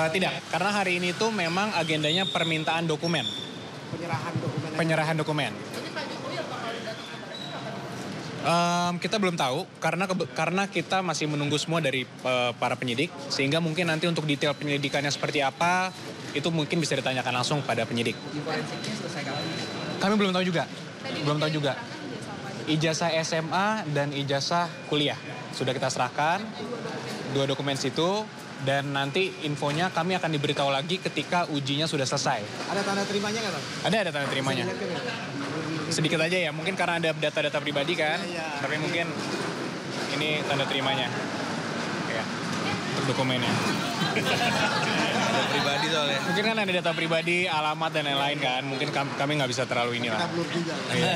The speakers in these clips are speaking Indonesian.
Tidak, karena hari ini tuh memang agendanya permintaan dokumen. Penyerahan dokumen. Kita belum tahu karena kita masih menunggu semua dari para penyidik, sehingga mungkin nanti untuk detail penyelidikannya seperti apa itu mungkin bisa ditanyakan langsung pada penyidik. Forensiknya selesai kapan? Kami belum tahu juga. Ijazah SMA dan ijazah kuliah sudah kita serahkan, 2 dokumen situ, dan nanti infonya kami akan diberitahu lagi ketika ujinya sudah selesai. Ada tanda terimanya nggak, Bang? Ada tanda terimanya. Sedikit aja ya, mungkin karena ada data-data pribadi kan, tapi mungkin ini tanda terimanya. Ya, untuk dokumennya. Data pribadi soalnya. Mungkin kan ada data pribadi, alamat dan lain-lain kan, mungkin kami nggak bisa terlalu inilah. Kita belum juga. Iya.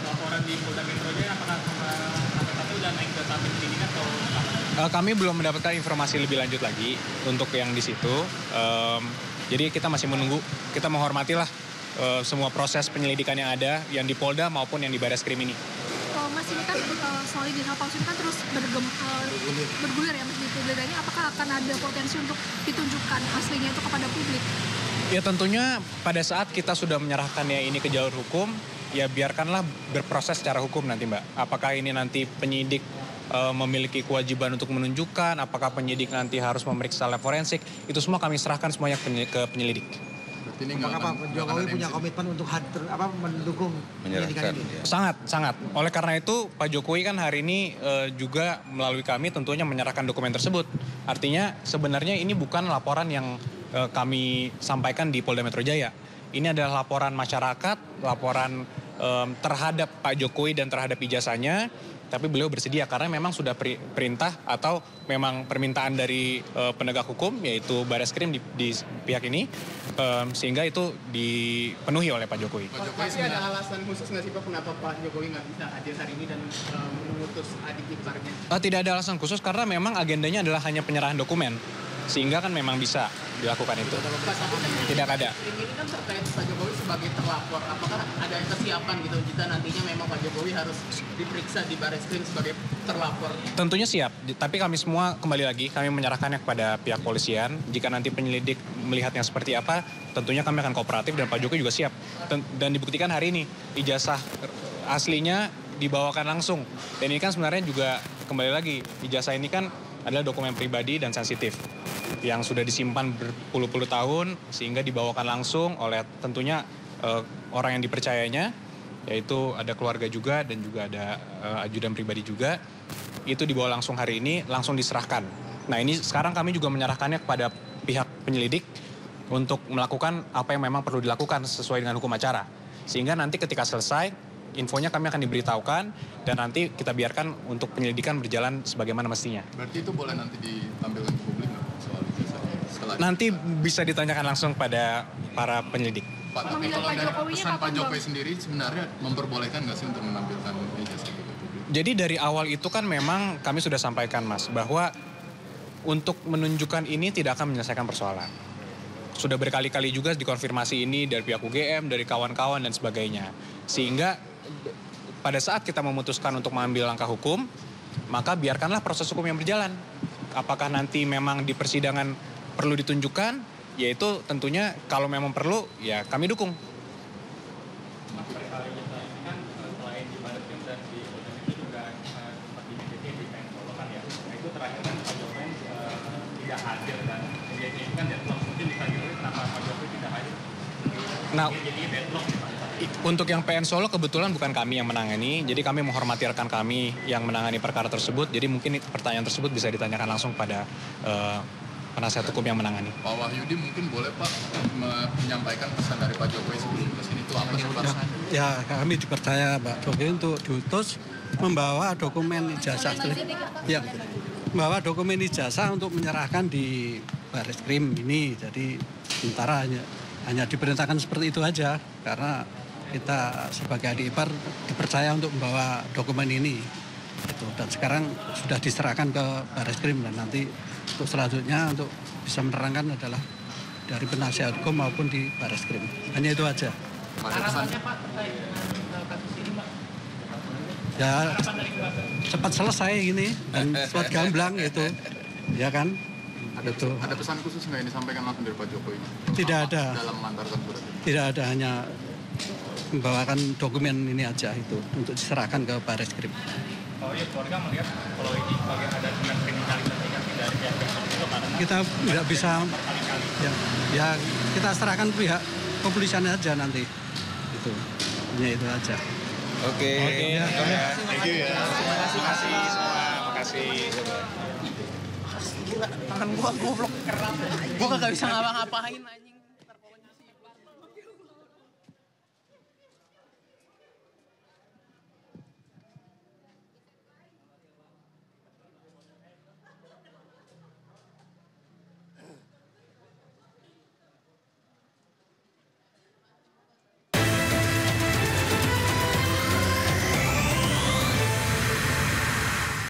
Laporan di Polda Metro Jaya apakah satu udah naik ke tahap penyidikan atau Kami belum mendapatkan informasi lebih lanjut lagi untuk yang di situ. Jadi kita masih menunggu, kita menghormatilah semua proses penyelidikan yang ada, yang di Polda maupun yang di Barreskrim ini. Mas, ini kan soal ijazah palsu ini kan terus bergulir ya, Mas, di publik. Apakah akan ada potensi untuk ditunjukkan aslinya itu kepada publik? Ya tentunya pada saat kita sudah menyerahkannya ini ke jalur hukum, ya biarkanlah berproses secara hukum nanti, Mbak. Apakah ini nanti penyidik memiliki kewajiban untuk menunjukkan, apakah penyidik nanti harus memeriksa lab forensik, itu semua kami serahkan semuanya ke penyelidik. Apakah Pak Jokowi punya komitmen untuk mendukung penyidikan ini? Sangat. Oleh karena itu Pak Jokowi kan hari ini juga melalui kami tentunya menyerahkan dokumen tersebut. Artinya sebenarnya ini bukan laporan yang kami sampaikan di Polda Metro Jaya. Ini adalah laporan masyarakat, laporan terhadap Pak Jokowi dan terhadap ijazahnya. Tapi beliau bersedia karena memang sudah perintah atau memang permintaan dari penegak hukum, yaitu Barreskrim di pihak ini, sehingga itu dipenuhi oleh Pak Jokowi. Pasti ada alasan khusus nggak sih Pak kenapa Pak Jokowi nggak bisa hadir hari ini dan mengutus adik iparnya? Tidak ada alasan khusus karena memang agendanya adalah hanya penyerahan dokumen, sehingga kan memang bisa dilakukan itu. Tidak ada. Ini kan terkait Pak Jokowi sebagai terlapor, apakah ada kesiapan gitu jika nantinya memang Pak Jokowi harus diperiksa di Barreskrim sebagai terlapor? Tentunya siap, tapi kami semua kembali lagi kami menyerahkannya kepada pihak polisian. Jika nanti penyelidik melihatnya seperti apa, tentunya kami akan kooperatif dan Pak Jokowi juga siap. Dan dibuktikan hari ini ijazah aslinya dibawakan langsung. Dan ini kan sebenarnya juga kembali lagi ijazah ini kan adalah dokumen pribadi dan sensitif yang sudah disimpan berpuluh-puluh tahun sehingga dibawakan langsung oleh tentunya orang yang dipercayanya, yaitu ada keluarga juga dan juga ada ajudan pribadi juga. Itu dibawa langsung hari ini, langsung diserahkan. Nah ini sekarang kami juga menyerahkannya kepada pihak penyelidik untuk melakukan apa yang memang perlu dilakukan sesuai dengan hukum acara. Sehingga nanti ketika selesai, infonya kami akan diberitahukan dan nanti kita biarkan untuk penyelidikan berjalan sebagaimana mestinya. Berarti itu boleh nanti ditampilkan ke publik soal ijazah? Nanti bisa ditanyakan langsung pada para penyelidik. Pak, tapi kalau dari pesan Pak Jokowi sendiri sebenarnya memperbolehkan nggak sih untuk menampilkan ijazah itu ke publik? Jadi dari awal itu kan memang kami sudah sampaikan Mas, bahwa untuk menunjukkan ini tidak akan menyelesaikan persoalan. Sudah berkali-kali juga dikonfirmasi ini dari pihak UGM, dari kawan-kawan dan sebagainya. Sehingga pada saat kita memutuskan untuk mengambil langkah hukum, maka biarkanlah proses hukum yang berjalan. Apakah nanti memang di persidangan perlu ditunjukkan, yaitu tentunya kalau memang perlu, ya kami dukung. Nah, untuk yang PN Solo kebetulan bukan kami yang menangani, jadi kami menghormati rekan kami yang menangani perkara tersebut, jadi mungkin pertanyaan tersebut bisa ditanyakan langsung pada penasihat hukum yang menangani. Pak Wahyudi mungkin boleh Pak menyampaikan pesan dari Pak Jokowi sebelum ke sini itu apa sih Pak? Ya kami dipercaya Pak Jokowi untuk diutus membawa dokumen ijazah, ya, membawa dokumen ijazah untuk menyerahkan di Barreskrim ini, jadi sementara hanya diperintahkan seperti itu aja karena kita sebagai adik ipar dipercaya untuk membawa dokumen ini dan sekarang sudah diserahkan ke Barreskrim dan nanti untuk selanjutnya untuk bisa menerangkan adalah dari penasihat hukum maupun di Barreskrim. Hanya itu aja. Harapannya Pak terkait kasus ini Pak? Ya cepat selesai ini dan cepat gamblang itu, ya kan? Ada pesan khusus nggak yang disampaikan langsung dari Pak Jokowi? Tidak ada. Dalam melantarkan surat itu? Tidak ada, hanya membawakan dokumen ini aja itu untuk diserahkan ke Baris Krim. Oh iya, keluarga melihat kalau ini ada tindak kriminalisasi dari pihak itu karena Kita tidak bisa, ya kita serahkan pihak kepolisian aja nanti. Itu, hanya itu aja. Oke. Thank you ya. Terima kasih semua. Makasih. Gila, tangan gua goblok. Gua kagak bisa ngapa-ngapain aja.